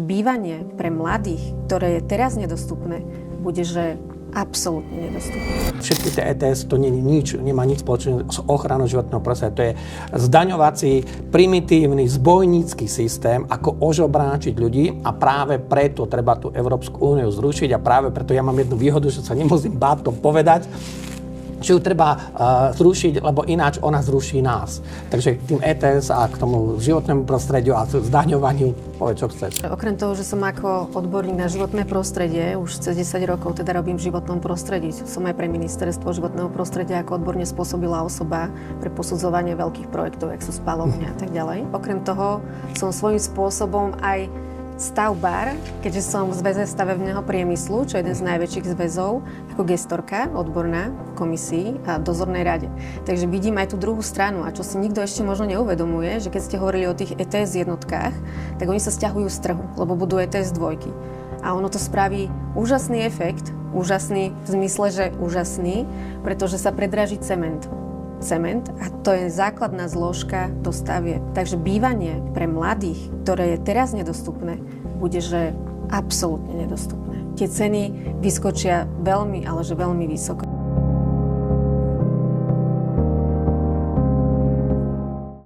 bývanie pre mladých, ktoré je teraz nedostupné, bude, že absolútne nedostupné. Všetky tie ETS to nemá nič spoločné s ochranou životného prostredia. To je zdaňovací, primitívny, zbojnícky systém, ako ožobráčiť ľudí a práve preto treba tú Európsku úniu zrušiť a práve preto ja mám jednu výhodu, že sa nemusím báť to povedať, že ju treba zrušiť, lebo ináč ona zruší nás. Takže k tým ETS a k tomu životnému prostrediu a zdaňovaniu, povedz, čo chceš. Okrem toho, že som ako odborník na životné prostredie, už cez 10 rokov teda robím v životnom prostredí. Som aj pre ministerstvo životného prostredia ako odborne spôsobila osoba pre posudzovanie veľkých projektov, jak sú spalovne a tak ďalej. Okrem toho som svojím spôsobom aj stavbár, keďže som v zväze stavebného priemyslu, čo je jeden z najväčších zväzov, ako gestorka odborná komisii a dozornej rade. Takže vidím aj tú druhú stranu a čo si nikto ešte možno neuvedomuje, že keď ste hovorili o tých ETS jednotkách, tak oni sa sťahujú z trhu, lebo budú ETS dvojky. A ono to spraví úžasný efekt, úžasný v zmysle, že úžasný, pretože sa predraží cement a to je základná zložka dostavieb. Takže bývanie pre mladých, ktoré je teraz nedostupné, bude, že absolútne nedostupné. Tie ceny vyskočia veľmi, ale že veľmi vysoko.